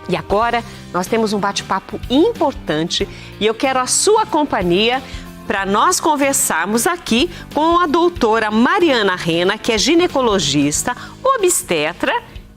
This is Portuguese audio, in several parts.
E agora nós temos um bate-papo importante e eu quero a sua companhia para nós conversarmos aqui com a doutora Mariana Rena, que é ginecologista, obstetra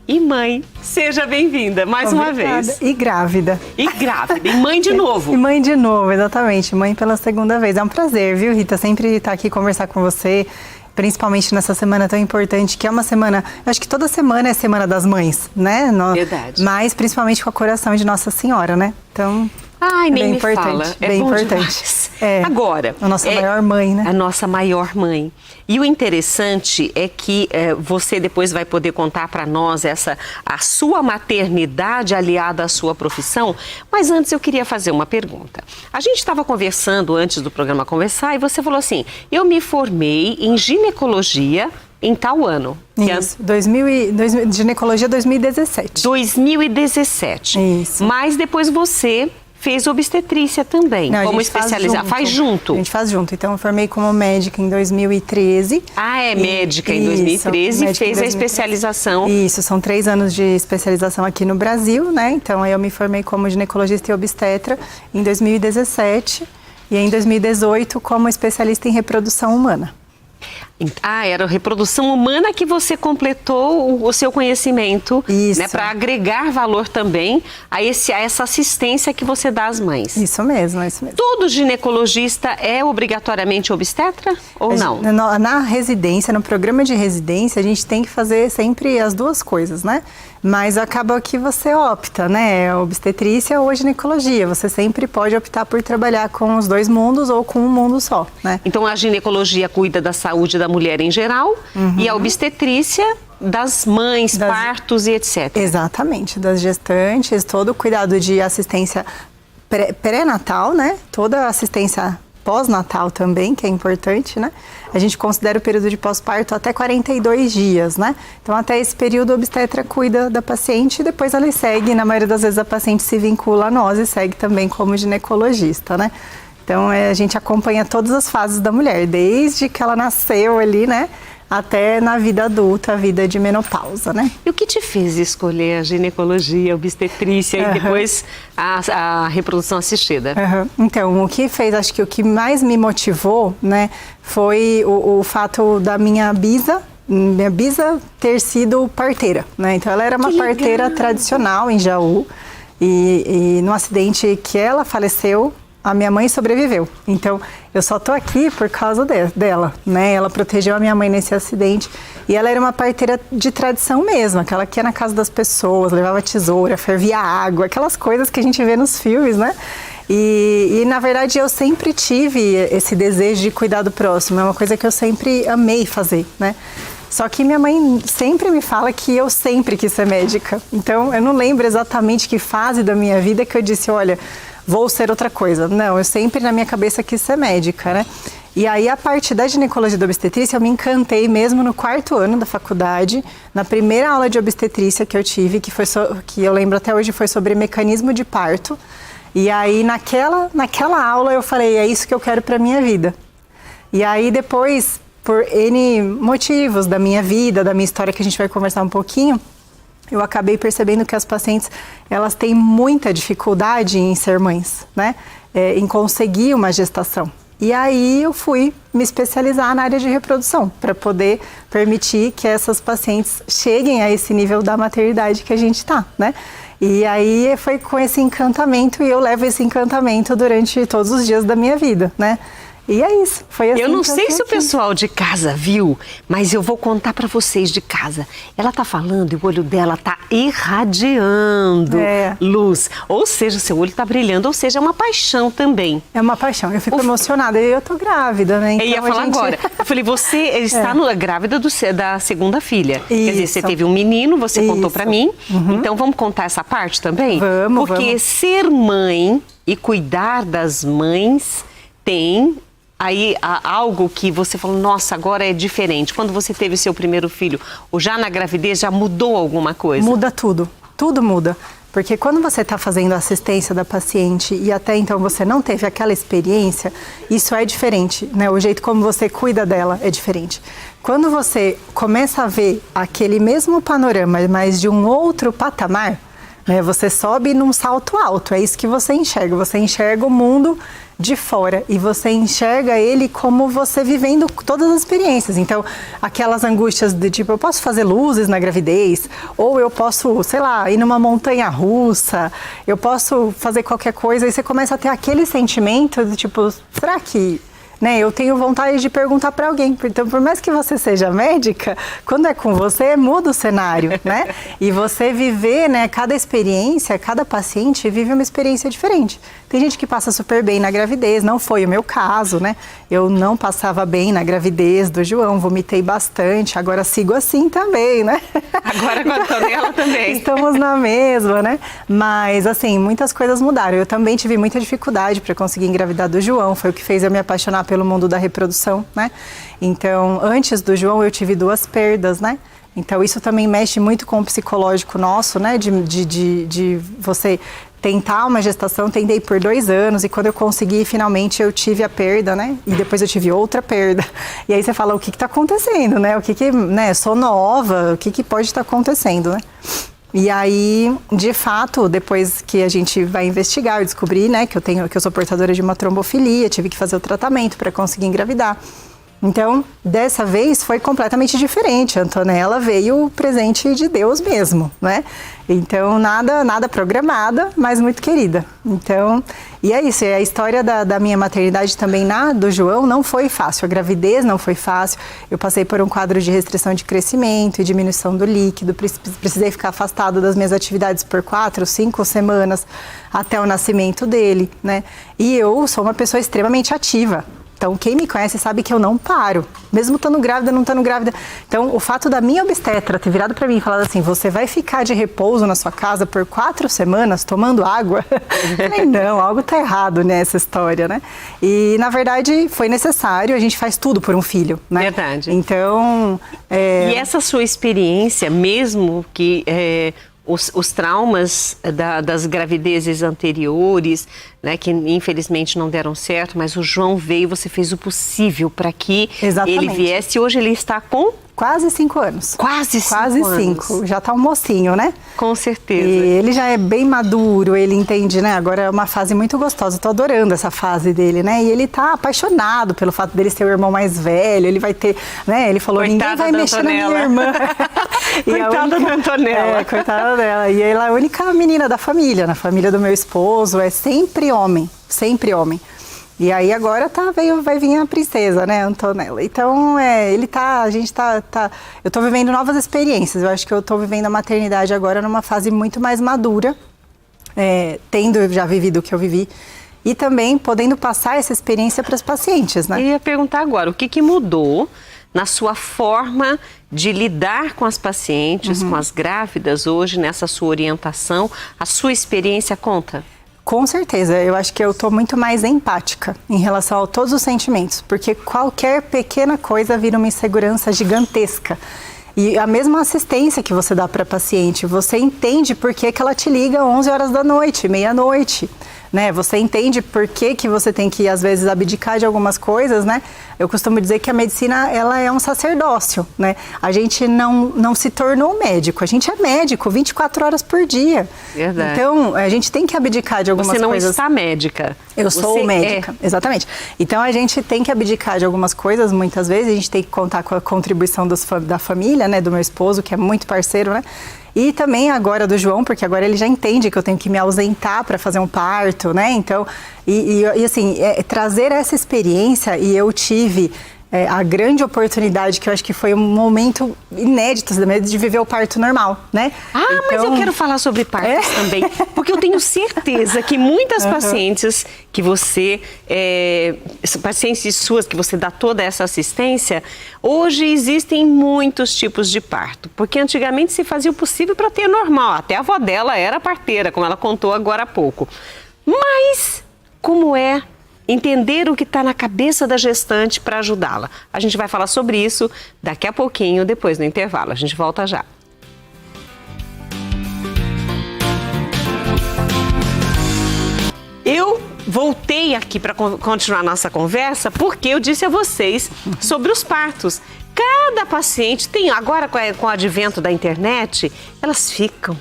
e mãe. Seja bem-vinda mais uma vez. E grávida. E grávida. E mãe de novo. E mãe de novo, exatamente. Mãe pela segunda vez. É um prazer, viu, Rita? Sempre estar aqui conversar com você, principalmente nessa semana tão importante, que é uma semana... Eu acho que toda semana é Semana das Mães, né? Verdade. Mas principalmente com a coração de Nossa Senhora, né? Então... Ai, nem bem me importante, fala. É bem bom importante. É. Agora... A nossa maior mãe, né? A nossa maior mãe. E o interessante é que você depois vai poder contar para nós a sua maternidade aliada à sua profissão. Mas antes eu queria fazer uma pergunta. A gente estava conversando antes do programa conversar e você falou assim, eu me formei em ginecologia em tal ano. Isso, ginecologia 2017. 2017. Isso. Mas depois você fez obstetrícia também, não, como especializar. Faz junto. A gente faz junto. Então, eu formei como médica em 2013. Ah, é médica em 2013 e fez a especialização. Isso, são 3 anos de especialização aqui no Brasil, né? Então, eu me formei como ginecologista e obstetra em 2017 e em 2018 como especialista em reprodução humana. Ah, era a reprodução humana que você completou o seu conhecimento, né, para agregar valor também a essa assistência que você dá às mães. Isso mesmo, isso mesmo. Todo ginecologista é obrigatoriamente obstetra ou não? Na residência, no programa de residência, a gente tem que fazer sempre as duas coisas, né? Mas acaba que você opta, né? Obstetrícia ou ginecologia. Você sempre pode optar por trabalhar com os dois mundos ou com um mundo só, né? Então, a ginecologia cuida da saúde da mulher em geral e a obstetrícia das mães, partos e etc. Exatamente, das gestantes, todo o cuidado de assistência pré-natal, né? Toda a assistência pós-natal também, que é importante, né? A gente considera o período de pós-parto até 42 dias, né? Então, até esse período, a obstetra cuida da paciente e depois ela segue, na maioria das vezes a paciente se vincula a nós e segue também como ginecologista, né? Então, a gente acompanha todas as fases da mulher, desde que ela nasceu ali, né? Até na vida adulta, a vida de menopausa, né? E o que te fez escolher a ginecologia, a obstetrícia e depois a reprodução assistida? Então, o que fez, acho que o que mais me motivou, né, foi o fato da minha bisa ter sido parteira, né? Então, ela era uma parteira tradicional em Jaú e no acidente que ela faleceu, a minha mãe sobreviveu. Então, eu só tô aqui por causa dela, né? Ela protegeu a minha mãe nesse acidente e ela era uma parteira de tradição mesmo, aquela que ia na casa das pessoas, levava tesoura, fervia água, aquelas coisas que a gente vê nos filmes, né? E na verdade, eu sempre tive esse desejo de cuidar do próximo, é uma coisa que eu sempre amei fazer, né? Só que minha mãe sempre me fala que eu sempre quis ser médica. Então, eu não lembro exatamente que fase da minha vida que eu disse, olha, vou ser outra coisa. Não, eu sempre na minha cabeça quis ser médica, né? E aí, a parte da ginecologia e da obstetrícia, eu me encantei mesmo no 4º ano da faculdade, na primeira aula de obstetrícia que eu tive, que eu lembro até hoje, foi sobre mecanismo de parto. E aí, naquela aula, eu falei, é isso que eu quero para minha vida. E aí, depois, por N motivos da minha vida, da minha história, que a gente vai conversar um pouquinho, eu acabei percebendo que as pacientes, elas têm muita dificuldade em ser mães, né? Em conseguir uma gestação. E aí eu fui me especializar na área de reprodução, para poder permitir que essas pacientes cheguem a esse nível da maternidade que a gente está, né? E aí foi com esse encantamento, e eu levo esse encantamento durante todos os dias da minha vida, né? E é isso, foi assim. Eu não sei se o pessoal de casa viu, mas eu vou contar para vocês de casa. Ela tá falando e o olho dela tá irradiando luz. Ou seja, seu olho tá brilhando, ou seja, é uma paixão também. É uma paixão, eu fico emocionada. E eu tô grávida, né? Então, eu ia falar agora. Eu falei, você está grávida da segunda filha. Isso. Quer dizer, você teve um menino, você contou para mim. Então, vamos contar essa parte também? Vamos, Porque ser mãe e cuidar das mães tem... Aí, algo que você falou, nossa, agora é diferente. Quando você teve seu primeiro filho, ou já na gravidez, já mudou alguma coisa? Muda tudo, tudo muda. Porque quando você está fazendo a assistência da paciente e até então você não teve aquela experiência, isso é diferente, né? O jeito como você cuida dela é diferente. Quando você começa a ver aquele mesmo panorama, mas de um outro patamar, né? Você sobe num salto alto, é isso que você enxerga o mundo de fora e você enxerga ele como você vivendo todas as experiências. Então, aquelas angústias de tipo, eu posso fazer luzes na gravidez, ou eu posso, sei lá, ir numa montanha russa, eu posso fazer qualquer coisa, e você começa a ter aquele sentimento de tipo, será que... Né, eu tenho vontade de perguntar para alguém. Então, por mais que você seja médica, quando é com você, muda o cenário, né? E você viver, né, cada experiência, cada paciente vive uma experiência diferente. Tem gente que passa super bem na gravidez, não foi o meu caso, né? Eu não passava bem na gravidez do João, vomitei bastante, agora sigo assim também, né? Agora com a Antonella também. Estamos na mesma, né? Mas, assim, muitas coisas mudaram. Eu também tive muita dificuldade para conseguir engravidar do João, foi o que fez eu me apaixonar pelo mundo da reprodução, né? Então, antes do João, eu tive 2 perdas, né? Então, isso também mexe muito com o psicológico nosso, né? De você tentar uma gestação, tentei por 2 anos e quando eu consegui, finalmente eu tive a perda, né? E depois eu tive outra perda. E aí você fala, o que está acontecendo, né? Né? Sou nova, o que pode estar acontecendo, né? E aí, de fato, depois que a gente vai investigar, eu descobri, né, que eu sou portadora de uma trombofilia, tive que fazer o tratamento para conseguir engravidar. Então, dessa vez foi completamente diferente. A Antonella veio presente de Deus mesmo, né? Então, nada programada, mas muito querida. Então, e é isso. A história da minha maternidade também do João não foi fácil. A gravidez não foi fácil. Eu passei por um quadro de restrição de crescimento e diminuição do líquido. Precisei ficar afastado das minhas atividades por 4, 5 semanas até o nascimento dele, né? E eu sou uma pessoa extremamente ativa. Então, quem me conhece sabe que eu não paro, mesmo estando grávida, não estando grávida. Então, o fato da minha obstetra ter virado para mim e falado assim, você vai ficar de repouso na sua casa por 4 semanas tomando água? Eu falei, não, algo está errado nessa história, né? E, na verdade, foi necessário, a gente faz tudo por um filho, né? Verdade. Então... E essa sua experiência, mesmo que... Os traumas das gravidezes anteriores, né, que infelizmente não deram certo, mas o João veio, você fez o possível para que ele viesse. E hoje ele está com... Quase 5 anos. Quase 5 Quase anos. 5. Já tá um mocinho, né? Com certeza. E ele já é bem maduro, ele entende, né? Agora é uma fase muito gostosa. Eu tô adorando essa fase dele, né? E ele tá apaixonado pelo fato dele ser o irmão mais velho. Ele vai ter, né? Ele falou, coitada, ninguém vai mexer Antonella. Na minha irmã. Coitada da Antonella. Coitada dela. E ela é a única menina da família. Na família do meu esposo é sempre homem. Sempre homem. E aí agora vai vir a princesa, né, Antonella. Então, eu tô vivendo novas experiências. Eu acho que eu tô vivendo a maternidade agora numa fase muito mais madura, tendo já vivido o que eu vivi. E também podendo passar essa experiência para as pacientes, né? Eu ia perguntar agora, o que mudou na sua forma de lidar com as pacientes, com as grávidas hoje, nessa sua orientação? A sua experiência conta? Com certeza, eu acho que eu estou muito mais empática em relação a todos os sentimentos, porque qualquer pequena coisa vira uma insegurança gigantesca. E a mesma assistência que você dá para a paciente, você entende por que ela te liga 11 horas da noite, meia-noite, né? Você entende por que você tem que, às vezes, abdicar de algumas coisas, né? Eu costumo dizer que a medicina, ela é um sacerdócio, né? A gente não se tornou médico, a gente é médico 24 horas por dia. Verdade. Então, a gente tem que abdicar de algumas coisas. Você não está médica. Eu sou médica, exatamente. Então, a gente tem que abdicar de algumas coisas, muitas vezes, a gente tem que contar com a contribuição da família, né? Do meu esposo, que é muito parceiro, né? E também agora do João, porque agora ele já entende que eu tenho que me ausentar para fazer um parto, né? Então, assim, trazer essa experiência, e eu tive a grande oportunidade, que eu acho que foi um momento inédito de viver o parto normal, né? Então... mas eu quero falar sobre partos também, porque eu tenho certeza que muitas pacientes que você, pacientes suas, que você dá toda essa assistência, hoje existem muitos tipos de parto, porque antigamente se fazia o possível para ter normal, até a avó dela era parteira, como ela contou agora há pouco. Mas, como é entender o que está na cabeça da gestante para ajudá-la? A gente vai falar sobre isso daqui a pouquinho, depois no intervalo. A gente volta já. Eu voltei aqui para continuar nossa conversa porque eu disse a vocês sobre os partos. Cada paciente tem, agora com o advento da internet, elas ficam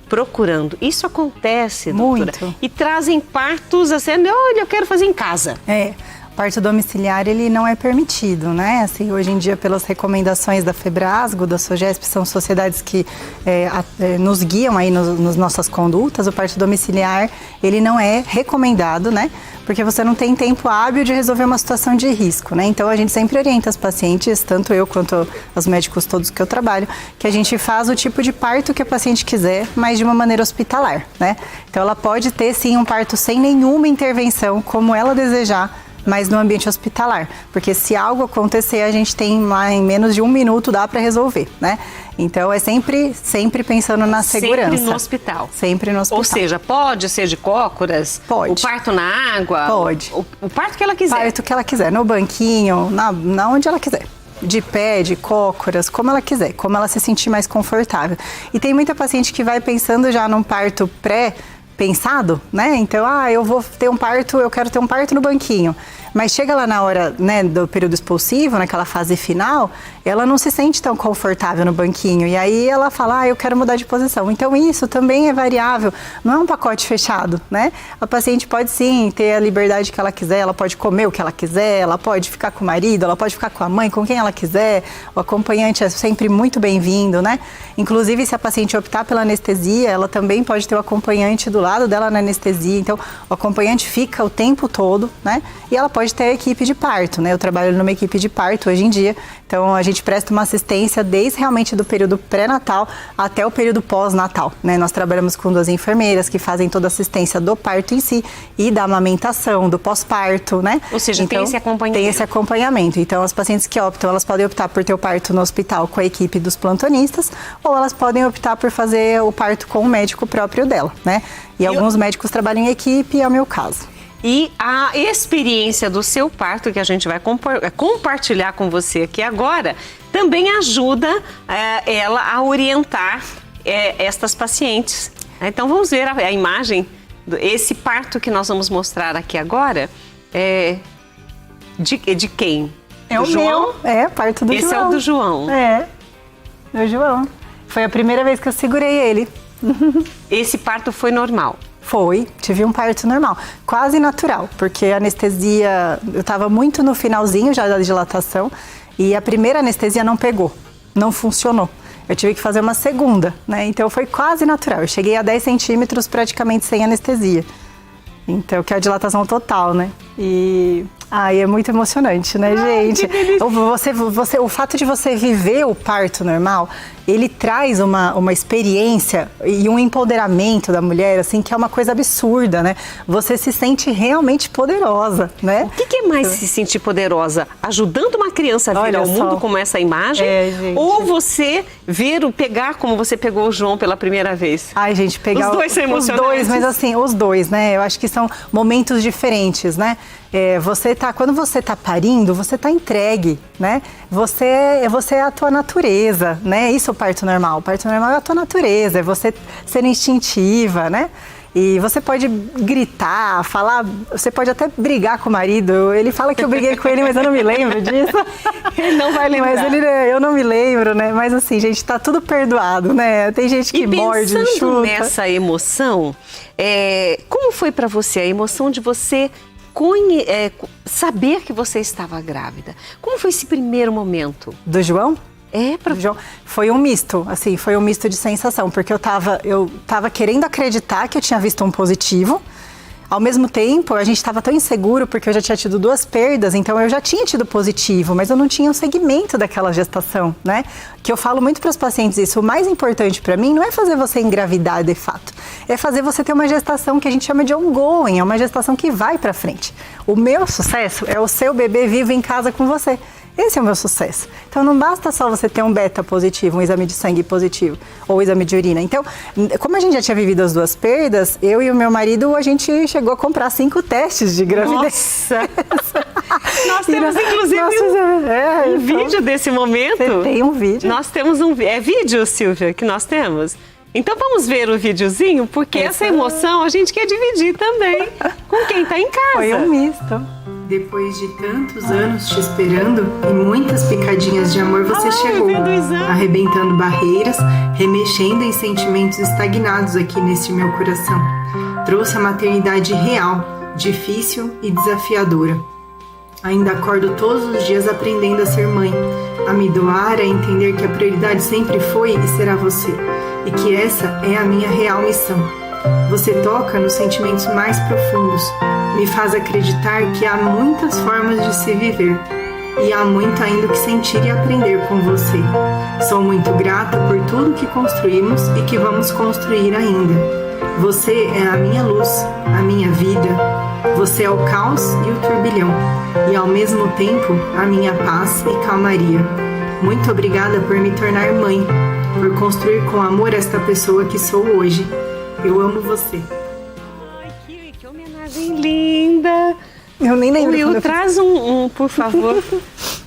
procurando. Isso acontece, doutora? Muito. E trazem partos assim, olha, eu quero fazer em casa. Parto domiciliar, ele não é permitido, né? Assim, hoje em dia, pelas recomendações da Febrasgo, da SOGESP, são sociedades que nos guiam aí nas nossas condutas. O parto domiciliar, ele não é recomendado, né? Porque você não tem tempo hábil de resolver uma situação de risco, né? Então, a gente sempre orienta as pacientes, tanto eu quanto os médicos todos que eu trabalho, que a gente faz o tipo de parto que a paciente quiser, mas de uma maneira hospitalar, né? Então, ela pode ter, sim, um parto sem nenhuma intervenção, como ela desejar, mas no ambiente hospitalar, porque se algo acontecer, a gente tem lá em menos de 1 minuto, dá para resolver, né? Então, é sempre pensando na segurança. Sempre no hospital. Sempre no hospital. Ou seja, pode ser de cócoras? Pode. O parto na água? Pode. O parto que ela quiser. O parto que ela quiser, no banquinho, na onde ela quiser. De pé, de cócoras, como ela quiser, como ela se sentir mais confortável. E tem muita paciente que vai pensando já num parto pré-pensado, né? Então, eu vou ter um parto, eu quero ter um parto no banquinho. Mas chega lá na hora, né, do período expulsivo, naquela fase final, ela não se sente tão confortável no banquinho. E aí ela fala, eu quero mudar de posição. Então isso também é variável, não é um pacote fechado, né? A paciente pode sim ter a liberdade que ela quiser, ela pode comer o que ela quiser, ela pode ficar com o marido, ela pode ficar com a mãe, com quem ela quiser. O acompanhante é sempre muito bem-vindo, né? Inclusive, se a paciente optar pela anestesia, ela também pode ter o acompanhante do lado dela na anestesia. Então, o acompanhante fica o tempo todo, né? E ela pode ter a equipe de parto, né? Eu trabalho numa equipe de parto hoje em dia, então a gente presta uma assistência desde realmente do período pré-natal até o período pós-natal, né? Nós trabalhamos com 2 enfermeiras que fazem toda a assistência do parto em si e da amamentação, do pós-parto, né? Ou seja, então, tem esse acompanhamento. Tem esse acompanhamento. Então, as pacientes que optam, elas podem optar por ter o parto no hospital com a equipe dos plantonistas ou elas podem optar por fazer o parto com o médico próprio dela, né? E alguns médicos trabalham em equipe, é o meu caso. E a experiência do seu parto, que a gente vai compartilhar com você aqui agora, também ajuda ela a orientar estas pacientes. Então vamos ver a imagem, esse parto que nós vamos mostrar aqui agora, de quem? É o João? Parto do João. Esse é o do João. Do João. Foi a primeira vez que eu segurei ele. Esse parto foi normal? Foi, tive um parto normal, quase natural, porque a anestesia, eu estava muito no finalzinho já da dilatação e a primeira anestesia não pegou, não funcionou. Eu tive que fazer uma segunda, né? Então foi quase natural, eu cheguei a 10 centímetros praticamente sem anestesia. Então, que é a dilatação total, né? E é muito emocionante, né, gente? O fato de você viver o parto normal, ele traz uma experiência e um empoderamento da mulher, assim, que é uma coisa absurda, né? Você se sente realmente poderosa, né? O que é mais se sentir poderosa? Ajudando uma criança a vir ao mundo como essa imagem? Gente. Ou você pegar como você pegou o João pela primeira vez? Gente, pegar os dois são emocionantes. Os dois, mas assim, os dois, né? Eu acho que são momentos diferentes, né? Quando você tá parindo, você tá entregue, né? Você é a tua natureza, né? Isso é o parto normal. O parto normal é a tua natureza, é você ser instintiva, né? E você pode gritar, falar, você pode até brigar com o marido. Ele fala que eu briguei com ele, mas eu não me lembro disso. Ele não vai lembrar. Mas eu não me lembro, né? Mas assim, gente, tá tudo perdoado, né? Tem gente que morde, chuta. E pensando nessa emoção, como foi pra você a emoção de você saber que você estava grávida? Como foi esse primeiro momento? Do João? Foi um misto, assim, foi um misto de sensação, porque eu tava querendo acreditar que eu tinha visto um positivo. Ao mesmo tempo, a gente estava tão inseguro porque eu já tinha tido 2 perdas, então eu já tinha tido positivo, mas eu não tinha um segmento daquela gestação, né? Que eu falo muito para os pacientes isso, o mais importante para mim não é fazer você engravidar de fato, é fazer você ter uma gestação que a gente chama de ongoing, é uma gestação que vai para frente. O meu sucesso é o seu bebê vivo em casa com você. Esse é o meu sucesso. Então, não basta só você ter um beta positivo, um exame de sangue positivo ou exame de urina. Então, como a gente já tinha vivido as 2 perdas, eu e o meu marido, a gente chegou a comprar 5 testes de gravidez. Nossa! Nós temos, inclusive, um vídeo desse momento. Você tem um vídeo? Nós temos É vídeo, Silvia, que nós temos? Então, vamos ver o videozinho, porque essa emoção a gente quer dividir também com quem está em casa. Foi um misto. Depois de tantos anos te esperando e muitas picadinhas de amor, você chegou, arrebentando barreiras, remexendo em sentimentos estagnados aqui neste meu coração. Trouxe a maternidade real, difícil e desafiadora. Ainda acordo todos os dias aprendendo a ser mãe, a me doar, a entender que a prioridade sempre foi e será você, e que essa é a minha real missão. Você toca nos sentimentos mais profundos, me faz acreditar que há muitas formas de se viver, e há muito ainda que sentir e aprender com você. Sou muito grata por tudo que construímos e que vamos construir ainda. Você é a minha luz, a minha vida. Você é o caos e o turbilhão, e ao mesmo tempo a minha paz e calmaria. Muito obrigada por me tornar mãe, por construir com amor esta pessoa que sou hoje. Eu amo você. Ai, que homenagem linda! Eu nem lembro. Will, traz por favor.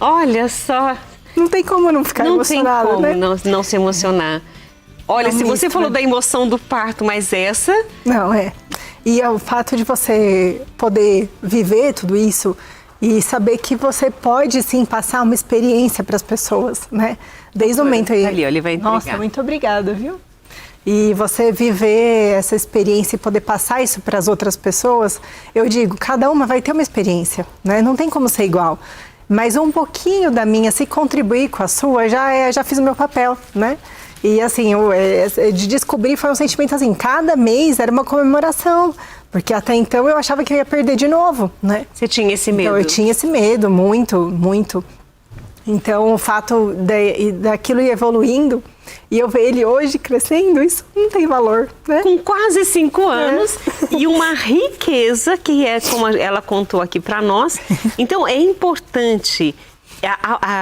Olha só. Não tem como não ficar emocionada, não tem como né? não se emocionar. Olha, É um se você misto, falou né? da emoção do parto, mas essa... Não, é. E é o fato de você poder viver tudo isso e saber que você pode, sim, passar uma experiência para as pessoas, né? Desde o momento aí. Ali, ó, ele vai entregar. Nossa, muito obrigada, viu? E você viver essa experiência e poder passar isso para as outras pessoas, eu digo, cada uma vai ter uma experiência, né? Não tem como ser igual. Mas um pouquinho da minha, se contribuir com a sua, já fiz o meu papel, né? E assim, de descobrir foi um sentimento assim, cada mês era uma comemoração, porque até então eu achava que eu ia perder de novo, né? Você tinha esse medo? Então eu tinha esse medo, muito, muito. Então o fato daquilo ir evoluindo e eu ver ele hoje crescendo, isso não tem valor, né? Com quase 5 anos e uma riqueza que é como ela contou aqui para nós. Então é importante...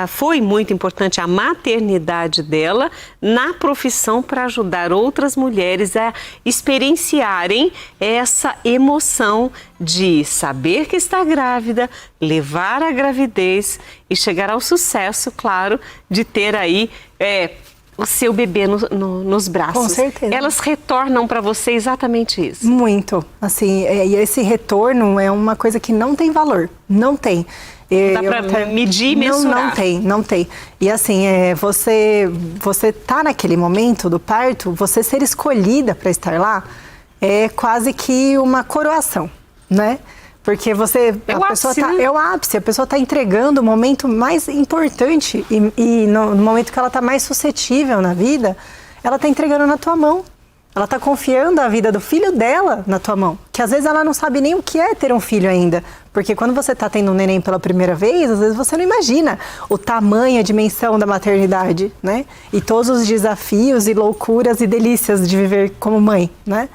Foi muito importante a maternidade dela na profissão para ajudar outras mulheres a experienciarem essa emoção de saber que está grávida, levar a gravidez e chegar ao sucesso, claro, de ter aí o seu bebê nos braços. Com certeza. Elas retornam para você exatamente isso. Muito. Assim, e esse retorno é uma coisa que não tem valor. Não tem. Dá para medir e mensurar. Não tem. E assim, você tá naquele momento do parto, você ser escolhida para estar lá é quase que uma coroação, né? Porque é o ápice, a pessoa está entregando o momento mais importante e no momento que ela está mais suscetível na vida, ela está entregando na tua mão. Ela está confiando a vida do filho dela na tua mão, que às vezes ela não sabe nem o que é ter um filho ainda, porque quando você está tendo um neném pela primeira vez, às vezes você não imagina o tamanho, a dimensão da maternidade, né? E todos os desafios e loucuras e delícias de viver como mãe, né?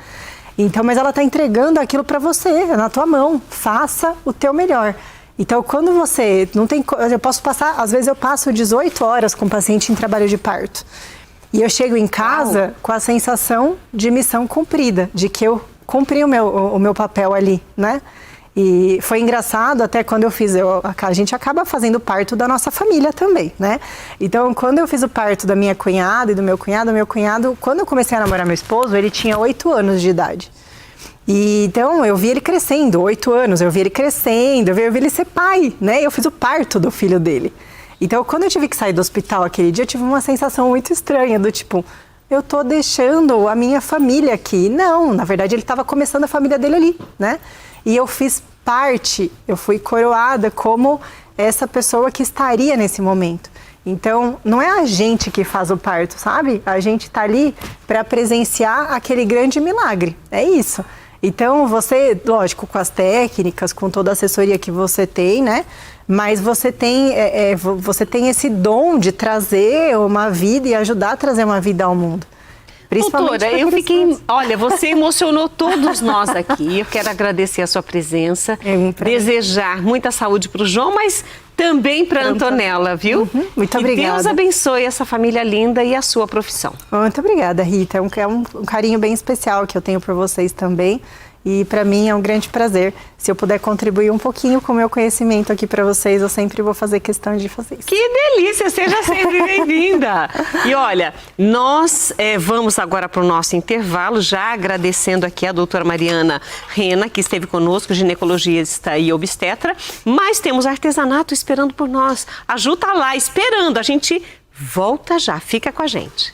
Então, mas ela está entregando aquilo para você, na tua mão. Faça o teu melhor. Então, quando você não tem, às vezes eu passo 18 horas com o paciente em trabalho de parto. E eu chego em casa com a sensação de missão cumprida, de que eu cumpri o meu papel ali, né? E foi engraçado até quando eu fiz, a gente acaba fazendo parto da nossa família também, né? Então, quando eu fiz o parto da minha cunhada e do meu cunhado, quando eu comecei a namorar meu esposo, ele tinha 8 anos de idade. E então eu vi ele crescendo, 8 anos, eu vi ele crescendo, eu vi ele ser pai, né? Eu fiz o parto do filho dele. Então, quando eu tive que sair do hospital aquele dia, eu tive uma sensação muito estranha, do tipo, eu tô deixando a minha família aqui. Não, na verdade, ele estava começando a família dele ali, né? E eu fiz parte, eu fui coroada como essa pessoa que estaria nesse momento. Então, não é a gente que faz o parto, sabe? A gente tá ali para presenciar aquele grande milagre, é isso. Então, você, lógico, com as técnicas, com toda a assessoria que você tem, né? Mas você tem esse dom de trazer uma vida e ajudar a trazer uma vida ao mundo. Doutora, eu fiquei... Olha, você emocionou todos nós aqui. Eu quero agradecer a sua presença. Desejar muita saúde para o João, mas também para a Antonella, viu? Muito obrigada. Que Deus abençoe essa família linda e a sua profissão. Muito obrigada, Rita. É um carinho bem especial que eu tenho por vocês também. E para mim é um grande prazer. Se eu puder contribuir um pouquinho com o meu conhecimento aqui para vocês, eu sempre vou fazer questão de fazer isso. Que delícia, seja sempre bem-vinda. E olha, nós vamos agora para o nosso intervalo, já agradecendo aqui a doutora Mariana Rena, que esteve conosco, ginecologista e obstetra, mas temos artesanato esperando por nós. A Ju tá lá esperando, a gente volta já, fica com a gente.